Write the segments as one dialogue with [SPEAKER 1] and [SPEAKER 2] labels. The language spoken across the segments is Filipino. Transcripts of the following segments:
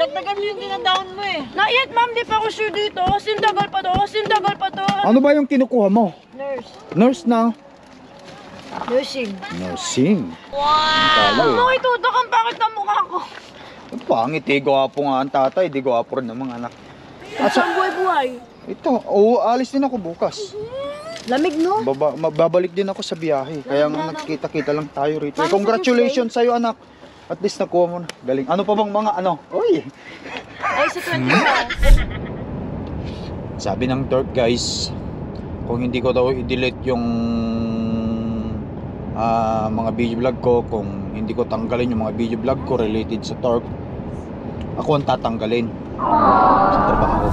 [SPEAKER 1] Dagdagan mo yung dinadown mo eh.
[SPEAKER 2] Not yet, ma'am. Di pa ako sure dito. Sindagal pa to. Sindagal pa to.
[SPEAKER 3] Ano ba yung kinukuha mo?
[SPEAKER 1] Nurse.
[SPEAKER 3] Nurse na?
[SPEAKER 1] Nursing.
[SPEAKER 3] Nursing.
[SPEAKER 2] Huwag mo itutok ang pangit na mukha ko.
[SPEAKER 3] Ang pangit eh. Gwapo nga ang tatay. Di gwapo rin ng mga anak.
[SPEAKER 2] At saan buhay-buhay?
[SPEAKER 3] Ito, alis din ako bukas.
[SPEAKER 1] Lamig no?
[SPEAKER 3] Babalik din ako sa biyahe. Kaya nga nagkita-kita lang tayo rito. Congratulations sa'yo anak. At least nakuha mo na. Galing. Ano pa bang mga ano? Uy!
[SPEAKER 1] Ay, sa 20
[SPEAKER 3] Sabi ng Turk guys, kung hindi ko daw i-delete yung mga video vlog ko, kung hindi ko tanggalin yung mga video vlog ko related sa Turk, ako ang tatanggalin sa trabaho.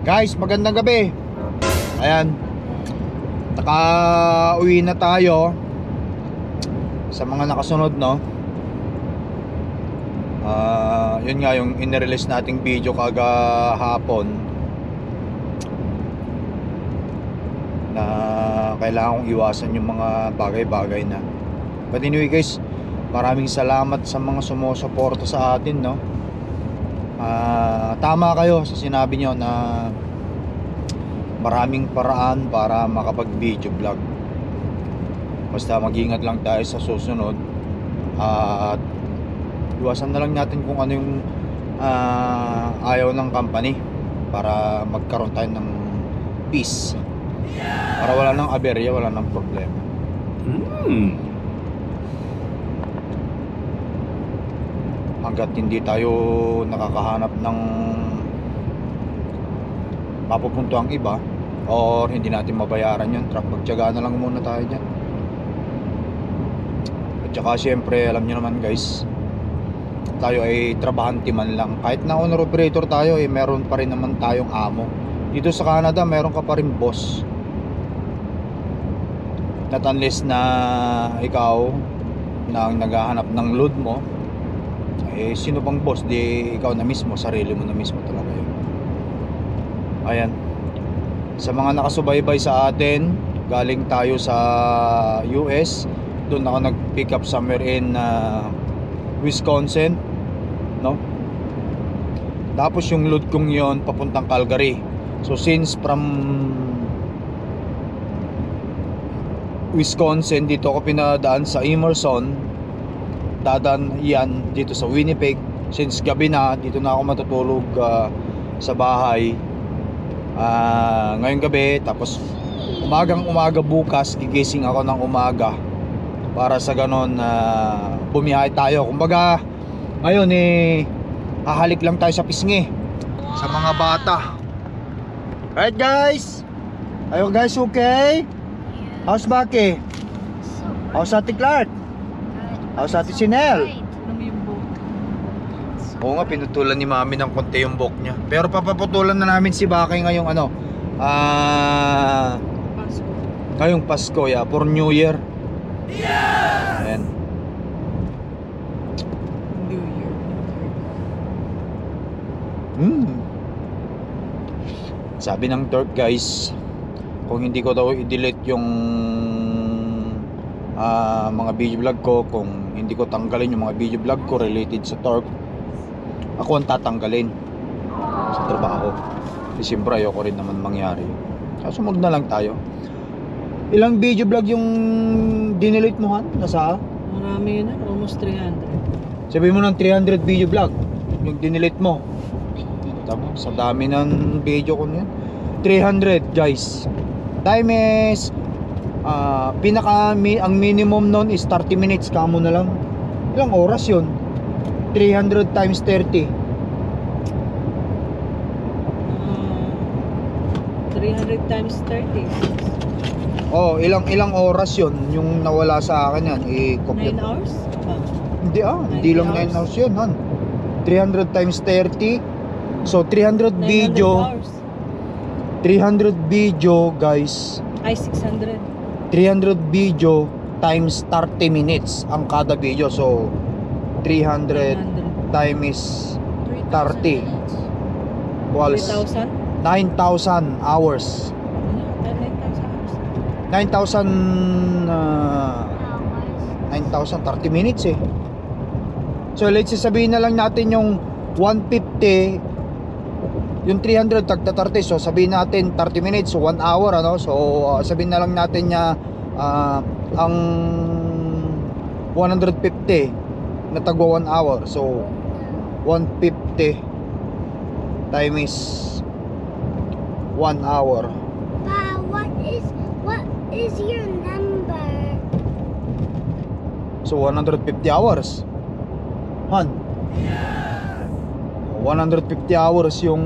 [SPEAKER 3] Guys, magandang gabi. Ayan, naka-uwi na tayo. Sa mga nakasunod, no? Yun nga yung in-release nating video kagahapon, na kailangan kong iwasan yung mga bagay-bagay na. But anyway guys, maraming salamat sa mga sumusuporta sa atin, no? Tama kayo sa sinabi nyo na maraming paraan para makapag-video vlog. Basta mag-ingat lang tayo sa susunod at iwasan na lang natin kung ano yung ayaw ng company para magkaroon tayo ng peace, para wala nang aberya, wala nang problema. Hanggat hindi tayo nakakahanap ng mapupunto ang iba or hindi natin mabayaran yung truck, magtiyaga na lang muna tayo dyan. At saka syempre, alam nyo naman guys, tayo ay trabahante man lang. Kahit na owner operator tayo, meron pa rin naman tayong amo. Dito sa Canada, meron ka pa rin boss. Not unless na ikaw na ang naghahanap ng load mo, sino pang boss? Di ikaw na mismo, sarili mo na mismo talaga yun. Ayan, sa mga nakasubaybay sa atin, galing tayo sa US. Doon ako nag-pick up somewhere in Wisconsin, no? Tapos yung load kong yon papuntang Calgary. So since from Wisconsin, dito ako pinadaan sa Emerson, dadaan yan dito sa Winnipeg. Since gabi na, dito na ako matutulog sa bahay ngayong gabi. Tapos umaga bukas gigising ako ng umaga para sa ganon bumiyahe tayo. Kumbaga ngayon hahalik lang tayo sa pisngi sa mga bata. Alright guys, are you guys okay? How's Baki? How's Ate Clark? How's Ate Sinel? Oo nga, pinutulan ni Mami ng konti yung buhok niya. Pero papaputulan na namin si Bakay ngayong
[SPEAKER 2] Pasko.
[SPEAKER 3] Ngayong Pasko, yeah, for New Year. Ayan.
[SPEAKER 2] New Year.
[SPEAKER 3] Sabi ng Turk guys, kung hindi ko daw i-delete yung mga video vlog ko, kung hindi ko tanggalin yung mga video vlog ko related sa Turk, ako ang tatanggalin sa trabaho. Kasi siyempre ayoko rin naman mangyari. Kaso na lang tayo. Ilang video vlog yung dinelete mo, Han? Nasa?
[SPEAKER 2] Marami yun, almost 300.
[SPEAKER 3] Sabi mo ng 300 video vlog yung dinelete mo. Tama, sa dami ng video ko niyan. 300 guys. Time is ang minimum nun is 30 minutes. Kamo na lang. Ilang oras yun? 300 times 30.
[SPEAKER 2] 300 times 30.
[SPEAKER 3] Oh, ilang oras yun yung nawala sa akin yan.
[SPEAKER 2] 9 hours?
[SPEAKER 3] Hindi lang 9 hours yun, Han. 300 times 30. So 300 video. 300 video guys,
[SPEAKER 2] Ay, 600.
[SPEAKER 3] 300 video times 30 minutes ang kada video. So 300 times 30 equals
[SPEAKER 2] 3,000?
[SPEAKER 3] 9,000 hours. 9,000 30 minutes eh. So let's say sabihin na lang natin yung 150, yung 300 tagta 30, so sabihin natin 30 minutes, so 1 hour ano. So sabihin na lang natin niya ang 150 na tagwa 1 hour. So 150 times 1 hour.
[SPEAKER 4] What is your number?
[SPEAKER 3] So 150 hours. Han. 150 hours yung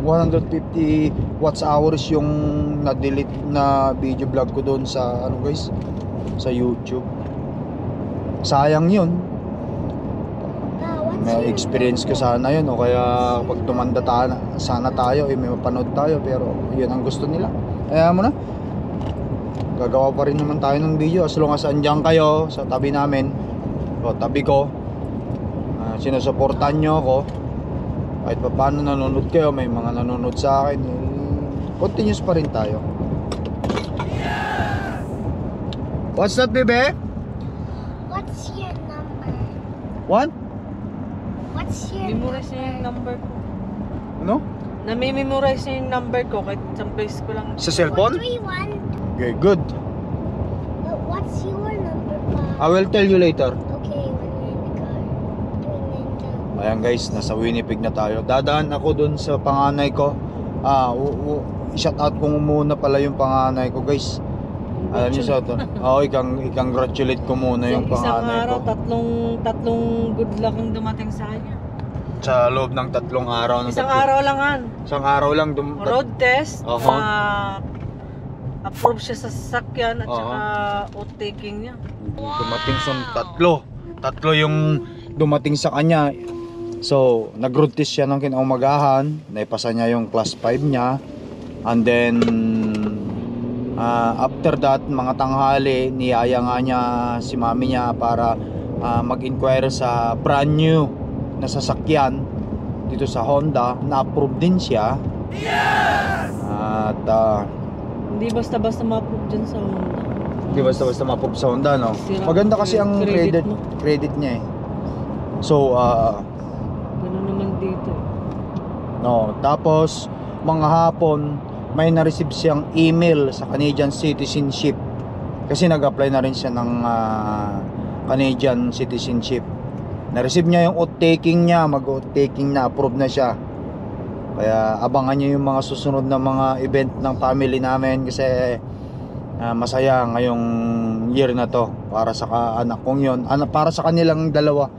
[SPEAKER 3] 150 watts hours yung na-delete na video vlog ko doon sa ano guys, sa YouTube. Sayang yun. May experience ko sana yun, o kaya pag tumanda sana tayo may mapanood tayo, pero yun ang gusto nila. Kaya mo na, gagawa pa rin naman tayo ng video as long as andyan kayo sa tabi namin o tabi ko. Sinusuportahan nyo ako kahit pa paano nanonood kayo, may mga nanonood sa akin, continuous pa rin tayo. What's that, bebe?
[SPEAKER 4] What's your number?
[SPEAKER 3] What?
[SPEAKER 4] What's your
[SPEAKER 2] Memorize niya yung number ko.
[SPEAKER 3] Ano?
[SPEAKER 2] Nami-memorize niya yung number ko kahit isang place ko lang.
[SPEAKER 3] Sa cellphone?
[SPEAKER 4] 131.
[SPEAKER 3] Okay, good.
[SPEAKER 4] What's your number, Pa?
[SPEAKER 3] I will tell you later.
[SPEAKER 4] Okay, when you're in the car.
[SPEAKER 3] Ayan guys, nasa Winnipeg na tayo. Dadaan ako dun sa panganay ko. I-shout out ko muna pala yung panganay ko guys. Alam niyo sa ito. I-congratulate ko muna yung
[SPEAKER 2] Isang
[SPEAKER 3] panganay
[SPEAKER 2] araw,
[SPEAKER 3] ko.
[SPEAKER 2] tatlong good luck ang dumating sa kanya.
[SPEAKER 3] Sa loob ng 3 araw.
[SPEAKER 2] Isang araw lang han.
[SPEAKER 3] Isang araw lang.
[SPEAKER 2] Road test,
[SPEAKER 3] Oho.
[SPEAKER 2] approve siya sa sasakyan at
[SPEAKER 3] Oho.
[SPEAKER 2] saka oath taking niya.
[SPEAKER 3] Dumating sa tatlo yung dumating sa kanya. So nag-road test siya ng kinaumagahan, naipasa niya yung class 5 niya, and then after that mga tanghali niyaya nga niya si mami niya para mag-inquire sa brand new na sasakyan dito sa Honda. Na-approve din siya. At
[SPEAKER 2] Hindi basta-basta ma-approve dyan sa Honda.
[SPEAKER 3] di basta-basta ma-approve sa Honda, no?
[SPEAKER 2] Sira
[SPEAKER 3] Maganda kasi ang
[SPEAKER 2] credit mo.
[SPEAKER 3] credit niya eh. So
[SPEAKER 2] Ganun naman dito.
[SPEAKER 3] no, tapos mga hapon may na-receive siyang email sa Canadian citizenship kasi nag-apply na rin siya ng Canadian citizenship. Na-receive niya yung oath taking niya, mag-oath taking na, approve na siya. Kaya abangan niyo yung mga susunod na mga event ng family namin kasi masaya ngayong year na to para sa anak kong yun, para sa kanilang dalawa.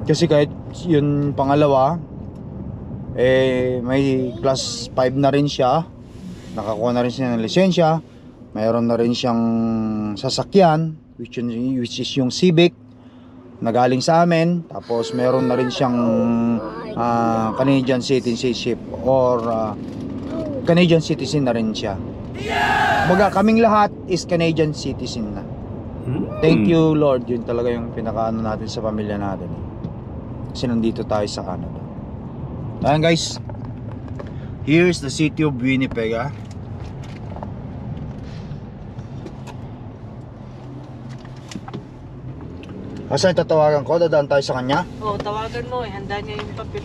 [SPEAKER 3] Kasi kahit yun pangalawa may class 5 na rin siya, nakakuha na rin siya ng lisensya, mayroon na rin siyang sasakyan which is yung Civic na galing sa amin, tapos mayroon na rin siyang Canadian citizenship or Canadian citizen na rin siya. Baga kaming lahat is Canadian citizen na. Thank you Lord, yun talaga yung pinakaano natin sa pamilya natin. Kasi nandito tayo sa Canada. Ayan guys, here's the city of Winnipeg. Asa tatawagan ko? Dadaan tayo sa kanya?
[SPEAKER 2] Tawagan mo eh. Handa niya yung papel.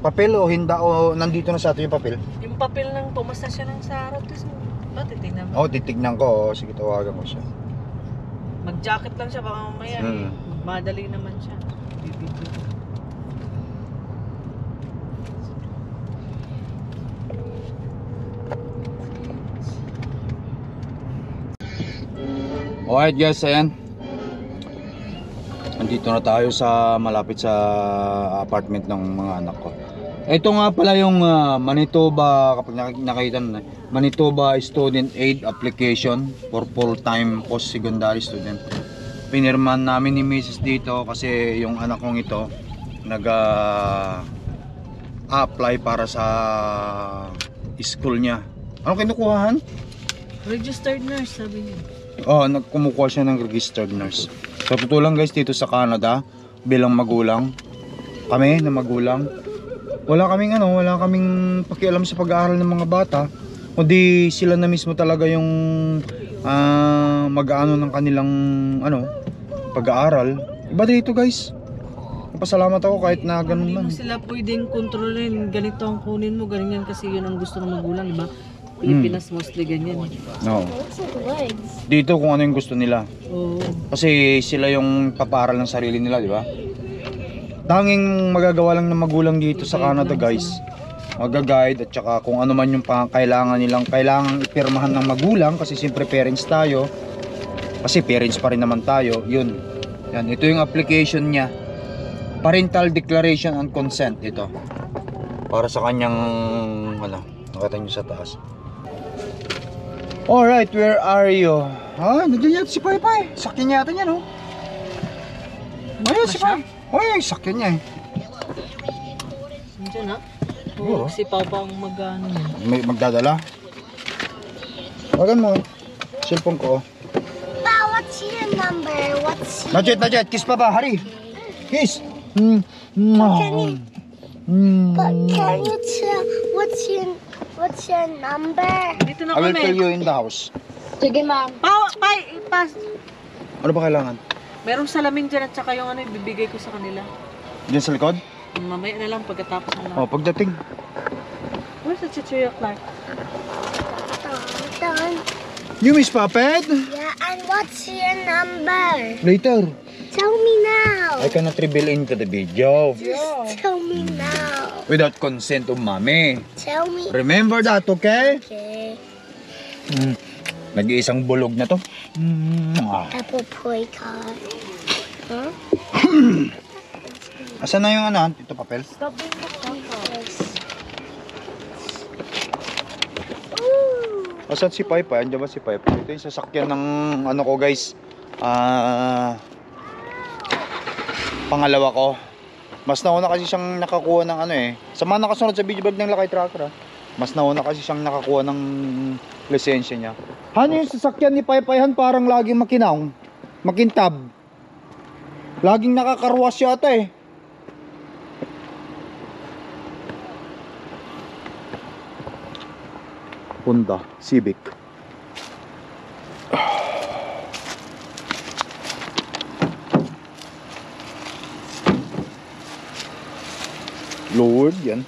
[SPEAKER 3] Papel o hinda o nandito na sa atin yung papel?
[SPEAKER 2] Yung papel ng pumasa siya ng sa road test mo. Titignan mo.
[SPEAKER 3] Titignan ko. Sige, tawagan ko siya.
[SPEAKER 2] Mag-jacket lang siya baka mamaya eh. Madali naman siya.
[SPEAKER 3] Alright guys, ayan. Nandito na tayo sa malapit sa apartment ng mga anak ko. Ito nga pala yung Manitoba, kapag nakita na, Manitoba Student Aid Application for full-time post-secondary student. Pinirman namin ni Mrs. dito kasi yung anak kong ito apply para sa school niya. Ano kinukuhahan?
[SPEAKER 2] Registered nurse, sabi niya.
[SPEAKER 3] Kumukuha siya ng registered nurse. Sa totoo lang guys, dito sa Canada, bilang magulang, kami na magulang, wala kaming pakialam sa pag-aaral ng mga bata, kundi sila na mismo talaga yung mag-aano ng kanilang pag-aaral. Iba dito guys. Pasalamat ako kahit na ganun
[SPEAKER 2] Hindi
[SPEAKER 3] man.
[SPEAKER 2] mo sila pwedeng kontrolin. Ganito ang kunin mo, ganyan kasi yun ang gusto ng magulang, diba? Pilipinas mostly ganyan.
[SPEAKER 3] No.
[SPEAKER 4] Looks like legs.
[SPEAKER 3] Dito kung ano yung gusto nila.
[SPEAKER 2] Oo.
[SPEAKER 3] Kasi sila yung paparal ng sarili nila, di ba? Tanging magagawa lang ng magulang dito sa Canada, guys. Mag-guide at saka kung ano man yung kailangan ipirmahan ng magulang kasi siyempre parents tayo. Kasi parents pa rin naman tayo. Yun. Yan, ito yung application niya. Parental Declaration and Consent ito. Para sa kanyang nakita nyo sa taas. Alright, where are you? Nandiyan yata si Paypay. Sakyan niya yata niya, no? Ayun si Pay. Sakyan niya eh.
[SPEAKER 2] Nandiyan na.
[SPEAKER 3] Oo.
[SPEAKER 2] Si Papa ang mag-ano yan.
[SPEAKER 3] Magdadala? Wagan mo. Cellphone ko.
[SPEAKER 4] Pa, what's your number? What's your...
[SPEAKER 3] Not yet. Kiss pa ba? Hurry. Kiss.
[SPEAKER 4] But can you tell what's your number?
[SPEAKER 2] Dito na
[SPEAKER 3] I will tell
[SPEAKER 2] kami.
[SPEAKER 3] you in the house.
[SPEAKER 1] Sige, ma'am.
[SPEAKER 2] Pas.
[SPEAKER 3] Ano ba kailangan?
[SPEAKER 2] Merong salamin dyan at saka yung ibibigay ko sa kanila.
[SPEAKER 3] Diyan sa likod?
[SPEAKER 2] Mamaya na lang pagkatapos na lang.
[SPEAKER 3] Pagdating.
[SPEAKER 2] Where's the Chichirya Clark?
[SPEAKER 4] Done.
[SPEAKER 3] You miss Puppet?
[SPEAKER 4] Yeah, and what's your number?
[SPEAKER 3] Later.
[SPEAKER 4] Tell me now.
[SPEAKER 3] I cannot reveal into the video.
[SPEAKER 4] Just tell me now.
[SPEAKER 3] Without consent of mommy.
[SPEAKER 4] Tell me.
[SPEAKER 3] Remember that, okay?
[SPEAKER 4] Okay.
[SPEAKER 3] Nag-iisang bulog na to.
[SPEAKER 4] Apple pie card. Huh?
[SPEAKER 3] Asan na yung ito papel?
[SPEAKER 4] Stop being yes. Ooh.
[SPEAKER 3] Asan si Paypay? Andiyan ba si Paypay? Ito yung sasakyan ng ko guys. Pangalawa ko. Mas nauna kasi siyang nakakuha ng Sa mga nakasunod sa video vlog ng Lakay Tracker mas nauna kasi siyang nakakuha ng lisensya niya. Yung sasakyan ni Paypayhan parang laging makintab. Laging nakakarwas yata eh. Honda Civic. Lowered yan.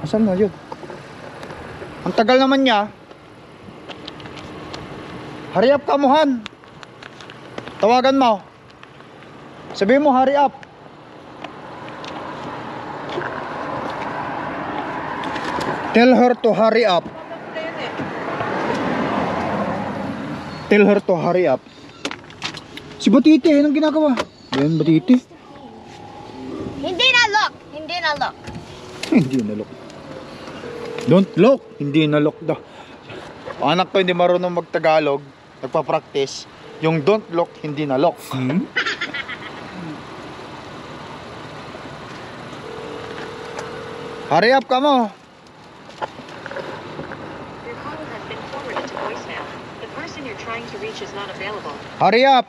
[SPEAKER 3] Asan na yun? Ang tagal naman niya. Hurry up ka, Mohan. Tawagan mo. Sabihin mo, hurry up. Tell her to hurry up. Tell her to hurry up. Si Batiti, anong ginagawa? Yan, Batiti.
[SPEAKER 4] Hindi na look. Hindi na look.
[SPEAKER 3] Hindi na lock. Don't look. Hindi na lock daw. Anak ko hindi marunong mag-Tagalog. Nagpa-practice. Yung don't look, hindi na lock. Hurry up ka mo.
[SPEAKER 5] Your call has been forwarded to voicemail. The person you're trying to reach is not available.
[SPEAKER 3] Hurry up.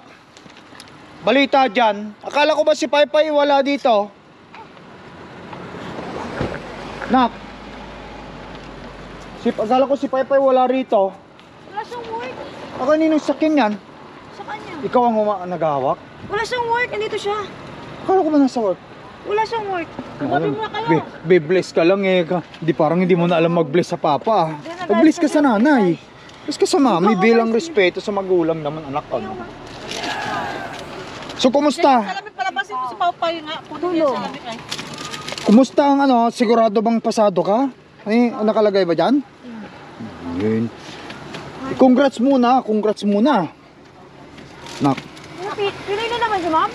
[SPEAKER 3] Balita dyan. Akala ko ba si Paypay wala dito? Nak. Akala ko si Paypay wala rito.
[SPEAKER 1] Wala siyang work.
[SPEAKER 3] Kaninong sakyan yan?
[SPEAKER 1] Sa kanya.
[SPEAKER 3] Ikaw ang naghahawak?
[SPEAKER 1] Wala siyang work. Andito siya.
[SPEAKER 3] Akala ko ba nasa work?
[SPEAKER 1] Wala siyang work. Gabi mo na kayo.
[SPEAKER 3] Be-bless ka lang eh. Parang hindi mo na alam mag-bless sa papa. Mag-bless ka sa nanay. Bless ka sa mami bilang respeto sa magulang naman anak ko. So kumusta?
[SPEAKER 2] Salamin palabasin ko si Papa yung nga. Puno niya salamin ay.
[SPEAKER 3] Kumusta ang sigurado bang pasado ka? Nakalagay ba dyan? Yun. Congrats muna. Nak.
[SPEAKER 1] Pinay na naman siya, ma'am?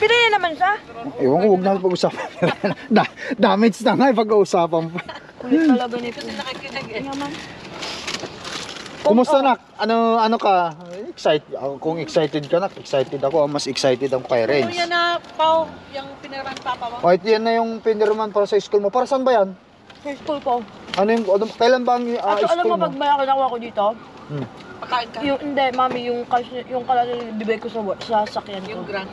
[SPEAKER 1] Pinay na naman siya?
[SPEAKER 3] Ewan ko, huwag natin pag-usapan. Damage na nga pag-uusapan pa.
[SPEAKER 1] Kulit talaga nito.
[SPEAKER 2] Kasi nakikinig eh.
[SPEAKER 1] Nga, ma'am.
[SPEAKER 3] Kumusta nak? Ano ka? excited. Kung excited ka na, excited ako. Mas excited ang parents.
[SPEAKER 2] Ano yan na, Pao, yung pinaraman papa mo?
[SPEAKER 3] Kahit yan na yung pinirman para sa school mo. Para saan ba yan?
[SPEAKER 1] Sa school ko.
[SPEAKER 3] Kailan ba ang
[SPEAKER 1] Alam
[SPEAKER 3] school
[SPEAKER 1] mo,
[SPEAKER 3] mo?
[SPEAKER 1] pag may nakuha ko dito,
[SPEAKER 2] Pakain ka.
[SPEAKER 1] hindi, mami, yung cash, yung kalas bibigay ko sa sakyan ko.
[SPEAKER 2] Yung grant.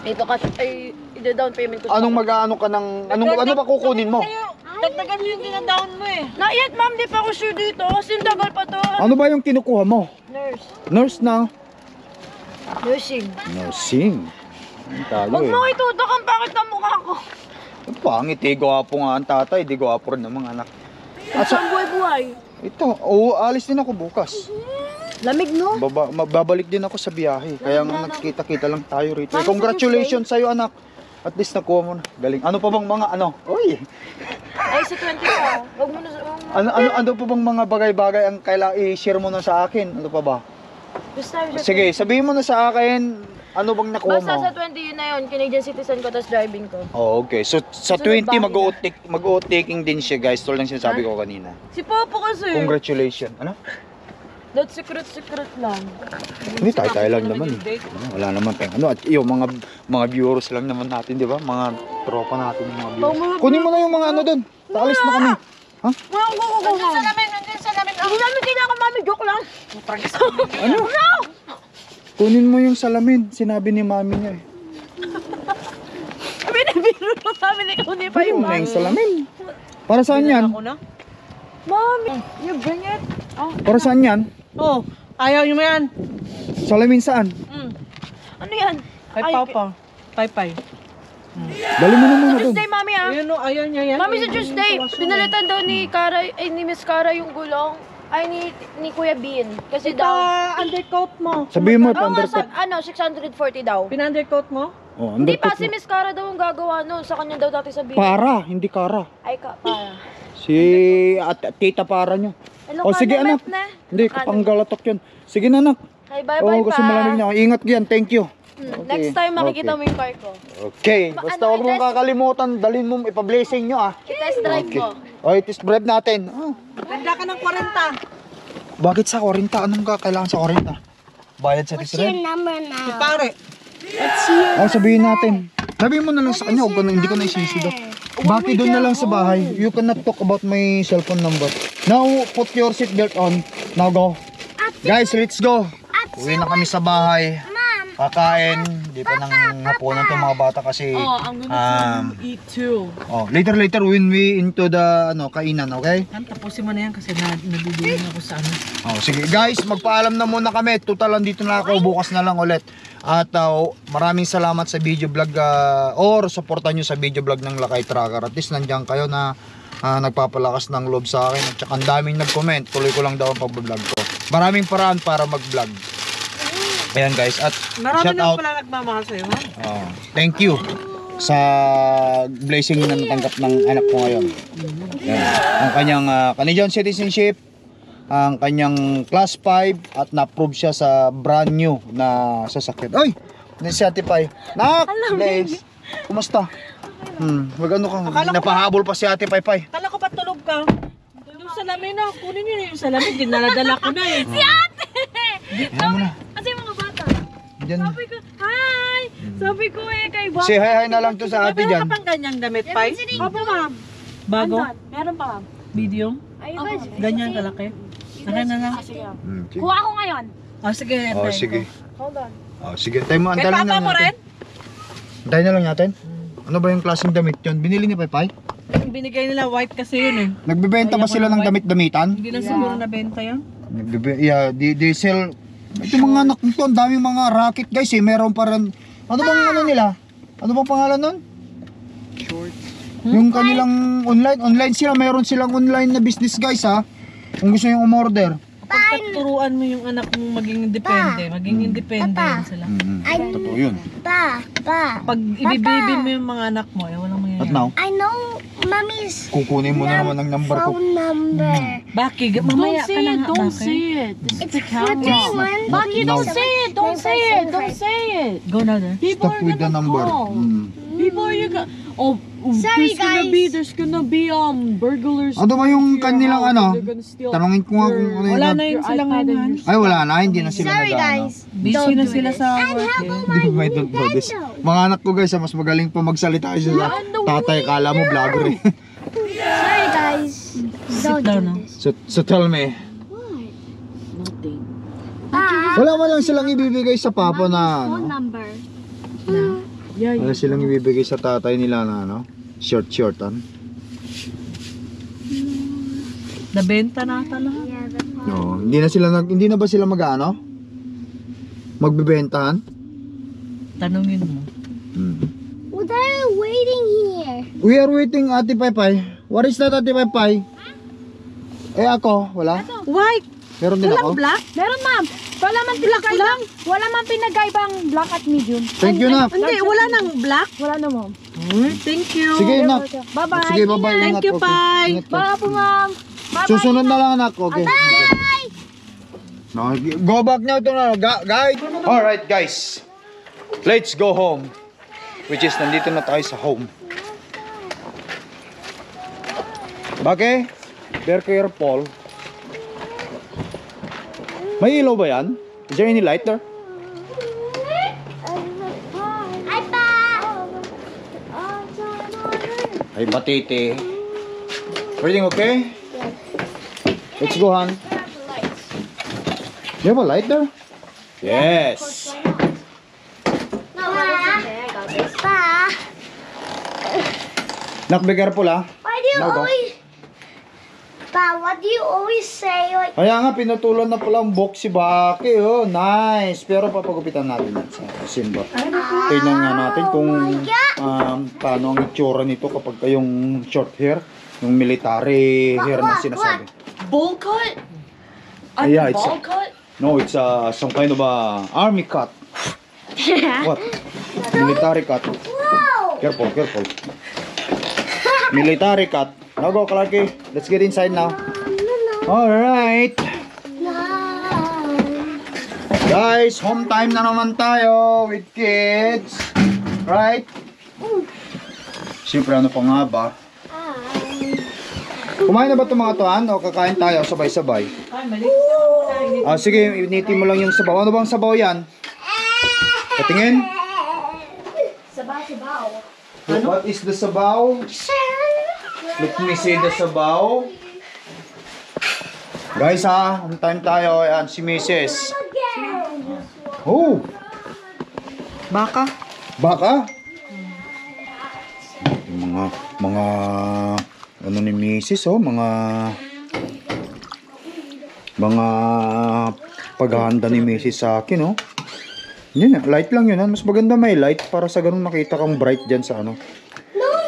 [SPEAKER 1] Ito cash, ay, ida-down payment ko sa
[SPEAKER 3] Anong mag-ano ka ng, ano ba kukunin mo?
[SPEAKER 2] Dagdagan mo yung dinadown mo eh.
[SPEAKER 1] Not yet, ma'am, di pa ako sure dito. Kasi tagal pa to.
[SPEAKER 3] Ano ba yung kinukuha mo?
[SPEAKER 1] Nurse.
[SPEAKER 3] Nurse na?
[SPEAKER 1] Nursing.
[SPEAKER 3] Nursing. Ang talo
[SPEAKER 1] Huwag
[SPEAKER 3] eh.
[SPEAKER 1] mo itutok ang pangit na mukha ko.
[SPEAKER 3] Ang pangit eh, gwapo nga ang tatay, di gwapo rin ng mga anak.
[SPEAKER 1] At sa buhay-buhay.
[SPEAKER 3] Ito, alis din ako bukas.
[SPEAKER 1] Lamig, no?
[SPEAKER 3] Babalik din ako sa biyahe. Kaya nga nagkita-kita lang tayo rito. Congratulations sa'yo anak. At least nakuha mo na. Galing. Ano pa bang mga ano? Uy!
[SPEAKER 1] Ay, sa 20 ka. Huwag mo na sa...
[SPEAKER 3] Ano pa bang mga bagay-bagay ang kailangan i-share mo na sa akin? Ano pa ba?
[SPEAKER 1] Basta,
[SPEAKER 3] Sige, sabihin mo na sa akin, ano bang nakuha
[SPEAKER 1] basta
[SPEAKER 3] mo?
[SPEAKER 1] sa 20 yun na yun, Canadian citizen ko, tapos driving ko.
[SPEAKER 3] Oh, okay. So sa
[SPEAKER 1] Susunod
[SPEAKER 3] 20
[SPEAKER 1] bahay
[SPEAKER 3] mag-o-taking din siya, guys. Tulad ng sinasabi ko kanina.
[SPEAKER 1] Si Papa kasi.
[SPEAKER 3] Congratulations. Ano?
[SPEAKER 1] That's secret lang.
[SPEAKER 3] Hindi tayo lang naman. Wala naman tayong ano. At yung mga viewers lang naman natin, di ba? Mga tropa natin yung mga viewers. Kunin mo na yung mga ano doon. Taalis na kami. Ha?
[SPEAKER 1] Nandun sa lamin. Hindi namin kailangan, mami. Joke lang.
[SPEAKER 3] Ano? Kunin mo yung salamin. Sinabi ni mami niya eh.
[SPEAKER 1] Binibiro mo kami ni Kunin pa yung
[SPEAKER 3] Kunin mo yung salamin. Para saan yan?
[SPEAKER 2] Ako na?
[SPEAKER 1] Mami, you bring it. Oh,
[SPEAKER 3] Para saan yan?
[SPEAKER 2] Oh, ayaw nyo mo yan.
[SPEAKER 3] Salamin saan?
[SPEAKER 1] ano yan?
[SPEAKER 2] Kay Papa. Pay.
[SPEAKER 3] Dali mo na muna doon.
[SPEAKER 1] Tuesday, mami ah.
[SPEAKER 2] Ayun o, ayaw niya yan.
[SPEAKER 1] Mami, sa Tuesday, pinalitan daw ni Miss Cara yung gulong. Ay, ni Kuya Bean. Kasi daw...
[SPEAKER 2] undercoat mo.
[SPEAKER 3] Sabihin mo,
[SPEAKER 1] Oo nga,
[SPEAKER 3] undercoat.
[SPEAKER 1] 640 daw.
[SPEAKER 2] Pina-undercoat mo?
[SPEAKER 3] Oh,
[SPEAKER 1] Hindi pa,
[SPEAKER 3] undercoat
[SPEAKER 1] si
[SPEAKER 3] mo.
[SPEAKER 1] Miss Cara daw ang gagawa nun. Sa kanya daw dati sabihin.
[SPEAKER 3] Para, hindi kara.
[SPEAKER 1] Ay, para.
[SPEAKER 3] Si tita para nyo.
[SPEAKER 1] Hello,
[SPEAKER 3] Oh, sige anak. Hindi, kapanggalatok yun. Sige na anak.
[SPEAKER 1] Ay, bye-bye
[SPEAKER 3] Oo, kasi
[SPEAKER 1] pa.
[SPEAKER 3] malamig na. Ingat yan, thank you.
[SPEAKER 1] Next time makikita mo yung car ko.
[SPEAKER 3] Okay, basta
[SPEAKER 1] ano,
[SPEAKER 3] huwag mong kakalimutan, dalhin mo, ipa-blessing nyo ah.
[SPEAKER 1] I-test drive
[SPEAKER 3] Okay.
[SPEAKER 1] ko.
[SPEAKER 3] Okay, test drive natin. Oh.
[SPEAKER 2] Ganda ka ng 40.
[SPEAKER 3] Bakit sa 40? Anong kailangan sa 40? Bayad sa test drive?
[SPEAKER 2] Pare.
[SPEAKER 3] Oh, sabihin natin. Sabihin mo na lang sa kanya, huwag ko na, hindi ko na isisidot. Bakit doon na lang sa bahay? You cannot talk about my cellphone number. Now, put your seatbelt on. Now go. Guys, let's go. Uwi na kami sa bahay. Kakain. Di pa nang hapunan itong mga bata kasi
[SPEAKER 2] Eat too.
[SPEAKER 3] later when we into the kainan, okay?
[SPEAKER 2] Tapusin mo na yan kasi naduduling ako sa ano.
[SPEAKER 3] Sige guys, magpaalam na muna kami. Total andito na ako, bukas na lang ulit. At maraming salamat sa video vlog or supportan nyo sa video vlog ng Lakay Tracker. At least nandiyan kayo na nagpapalakas ng loob sa akin. At saka ang daming nag-comment. Tuloy ko lang daw ang pag-vlog ko. Maraming paraan para mag-vlog. Ayan guys, at
[SPEAKER 2] Marami
[SPEAKER 3] shout
[SPEAKER 2] na
[SPEAKER 3] out.
[SPEAKER 2] pala nagmamahal sa'yo, ha?
[SPEAKER 3] Thank you sa blessing na natanggap ng anak ko ngayon. Yan. Ang kanyang Canadian citizenship, ang kanyang class 5 at na-approve siya sa brand new na sasakyan. Oy! Si Ate Pai. Nak! Bless! Kumusta? Magano kang napahabol pa si Ate Pai Pai.
[SPEAKER 2] Kala ko pa tulog ka. Yung salamin na, kunin nyo na yung salamin. Dinaladala ko na eh.
[SPEAKER 1] Si ate!
[SPEAKER 3] Ano mo na?
[SPEAKER 1] Kasi mga bata.
[SPEAKER 3] Diyan.
[SPEAKER 1] Sabi ko, hi! Sabi ko kay Bob.
[SPEAKER 3] Say hi na lang to sa ate
[SPEAKER 2] Meron
[SPEAKER 3] dyan.
[SPEAKER 2] ka pang ganyang damit, Pai? Opo, ma'am. Bago?
[SPEAKER 1] Meron pa, ma'am.
[SPEAKER 2] Medium? Ganyan kalaki? Akin na lang.
[SPEAKER 3] Sige.
[SPEAKER 1] Kuha ko ngayon.
[SPEAKER 2] Oh, sige.
[SPEAKER 3] Oh, sige.
[SPEAKER 1] Hold on.
[SPEAKER 3] Oh, sige. Tayo mo,
[SPEAKER 2] Kay
[SPEAKER 3] antayin na
[SPEAKER 2] papa
[SPEAKER 3] lang
[SPEAKER 2] mo rin?
[SPEAKER 3] natin. Antayin na lang natin. Ano ba yung klaseng damit yun? Binili ni Pai Pai?
[SPEAKER 2] Yung binigay nila, white kasi yun eh.
[SPEAKER 3] Nagbebenta ba sila ng damit-damitan?
[SPEAKER 2] Hindi na siguro nabenta yan.
[SPEAKER 3] Yeah, they sell. Ito mga anak nito, ang daming mga racket guys eh. Meron pa rin. Ano bang ano nila? Ano bang pangalan nun? Shorts. Yung kanilang online sila. Meron silang online na business guys ha. Kung gusto yung umorder.
[SPEAKER 2] Pagkaturuan mo yung anak mong maging independent sila.
[SPEAKER 3] Totoo yun.
[SPEAKER 2] Pag ibibibin mo yung mga anak mo, walang
[SPEAKER 3] At
[SPEAKER 2] mangyayari.
[SPEAKER 3] now,
[SPEAKER 4] I know mommy's
[SPEAKER 3] kukunin mo na naman ang number ko.
[SPEAKER 4] phone number.
[SPEAKER 2] Baki, mamaya ka na nga, Baki.
[SPEAKER 1] it.
[SPEAKER 4] It's one.
[SPEAKER 1] Baki,
[SPEAKER 3] Now,
[SPEAKER 1] don't say it. Don't say it. Don't say it.
[SPEAKER 2] Go na there.
[SPEAKER 3] stop with the number.
[SPEAKER 1] Before you go. Oh,
[SPEAKER 4] Sorry, guys.
[SPEAKER 2] There's gonna be burglars.
[SPEAKER 3] Ano ba yung kanilang ano?
[SPEAKER 2] They're gonna steal
[SPEAKER 3] Tanungin ko nga kung ano
[SPEAKER 2] wala
[SPEAKER 3] yun.
[SPEAKER 2] na yun sila ngayon.
[SPEAKER 3] Ay, wala na. Hindi na sila
[SPEAKER 4] Sorry,
[SPEAKER 3] nag-ano.
[SPEAKER 4] guys.
[SPEAKER 2] Busy na sila sa work.
[SPEAKER 3] Hindi ko may don't know this. Mga anak ko guys, mas magaling pa magsalita sila. Tatay, kala mo vlogger eh.
[SPEAKER 4] Sorry, guys. Don't
[SPEAKER 2] down,
[SPEAKER 4] do
[SPEAKER 2] no?
[SPEAKER 4] this.
[SPEAKER 3] So tell me,
[SPEAKER 2] Nothing.
[SPEAKER 3] wala man lang silang ibibigay sa papa na ano?
[SPEAKER 4] Number.
[SPEAKER 2] Yeah,
[SPEAKER 3] Wala silang ibibigay sa tatay nila na ano? Short-shortan.
[SPEAKER 2] nabenta na ata lahat.
[SPEAKER 4] Yeah, the
[SPEAKER 3] No, hindi na ba sila mag-ano? Magbebentahan?
[SPEAKER 2] Tanungin mo.
[SPEAKER 4] Well, they're waiting here.
[SPEAKER 3] We are waiting, Ate Paypay. What is that, Ate Paypay? Eh ako, wala?
[SPEAKER 2] White!
[SPEAKER 3] Meron din ako.
[SPEAKER 2] Black?
[SPEAKER 1] Meron ma'am. Wala man pinagaibang black at medium.
[SPEAKER 3] Thank you na.
[SPEAKER 2] Hindi, wala nang black.
[SPEAKER 1] Wala na ma'am.
[SPEAKER 2] Thank you.
[SPEAKER 3] Sige na.
[SPEAKER 1] Bye-bye.
[SPEAKER 3] Sige, bye-bye.
[SPEAKER 2] Thank
[SPEAKER 3] Ingat,
[SPEAKER 2] you,
[SPEAKER 3] okay.
[SPEAKER 2] Pai.
[SPEAKER 3] Ingat ka.
[SPEAKER 1] Bye po ma'am. Bye-bye.
[SPEAKER 3] Susunod na lang anak, okay?
[SPEAKER 4] Bye.
[SPEAKER 3] No, go back now to guys. Alright guys, let's go home. Which is, nandito na tayo sa home. Bakit? Be careful. May ilaw ba yan? Is there any light there?
[SPEAKER 4] Hi, Pa.
[SPEAKER 3] Ay, batete. Everything okay? Let's go, Han. You have a light there? Yes.
[SPEAKER 4] Pa.
[SPEAKER 3] Nak, be careful ah.
[SPEAKER 4] Why do you
[SPEAKER 3] No, go.
[SPEAKER 4] always... Pa, what do you always say? Like,
[SPEAKER 3] Kaya nga, pinutulan na pala ang box si Baki. Oh, nice. Pero papagupitan natin yan sa Simba. Tingnan nga natin kung paano ang itsura nito kapag kayong short hair. Yung military hair na sinasabi.
[SPEAKER 2] Bowl cut?
[SPEAKER 3] Yeah, it's
[SPEAKER 2] Ball cut?
[SPEAKER 3] no, it's some kind of army cut. What? Military cut.
[SPEAKER 4] wow.
[SPEAKER 3] Careful, careful. Military cut. Now go, Clarky. Let's get inside now. Alright. Guys, home time na naman tayo with kids. Right? Siyempre, ano pa nga ba? Kumain na ba itong mga tuan? O kakain tayo sabay-sabay? Sige, initin mo lang yung sabaw. Ano bang sabaw yan? Patingin?
[SPEAKER 4] Sabaw.
[SPEAKER 3] What is the sabaw? Let me see the sabaw. Guys ha, on time tayo. Ayan, si Mrs. Oh!
[SPEAKER 2] Baka?
[SPEAKER 3] Baka? Yung mga ano ni Mrs. Oh, mga paghahanda ni Mrs. sa akin oh. Yan, light lang yun. Mas maganda may light para sa ganun makita kang bright dyan sa ano.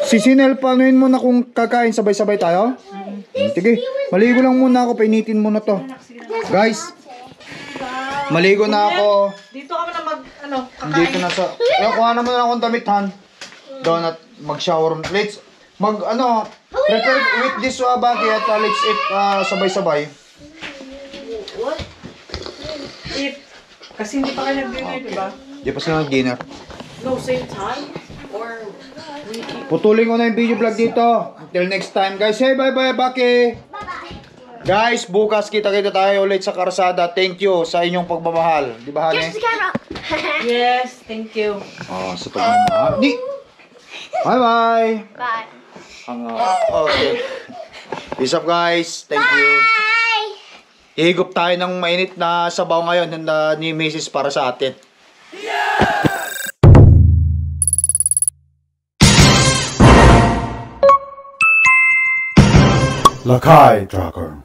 [SPEAKER 3] Si Sinel, paanoin mo na kung kakain sabay-sabay tayo? Sige, maligo lang muna ako. Painitin mo na to. Guys, maligo na ako.
[SPEAKER 2] Dito kami na
[SPEAKER 3] Dito na sa... kuha naman na akong damit, Han. Doon at mag-shower. Let's, prepare with this Baki at let's eat sabay-sabay.
[SPEAKER 2] Kasi hindi pa kayo nag-dinner, diba?
[SPEAKER 3] Di pa sila nag-dinner.
[SPEAKER 2] No, same time? Or
[SPEAKER 3] Putulin ko na yung video vlog dito. Until next time, guys. Hey, bye-bye, Baki. Guys, bukas kita-kita tayo ulit sa Karsada. Thank you sa inyong pagmamahal. Di ba, Hane?
[SPEAKER 2] yes, thank you.
[SPEAKER 3] Sa pagmamahal. Bye-bye.
[SPEAKER 4] Bye.
[SPEAKER 3] Okay. Peace up, guys. Thank you. Ihigop tayo ng mainit na sabaw ngayon ni Mrs. para sa atin.
[SPEAKER 6] Lakai Tracker.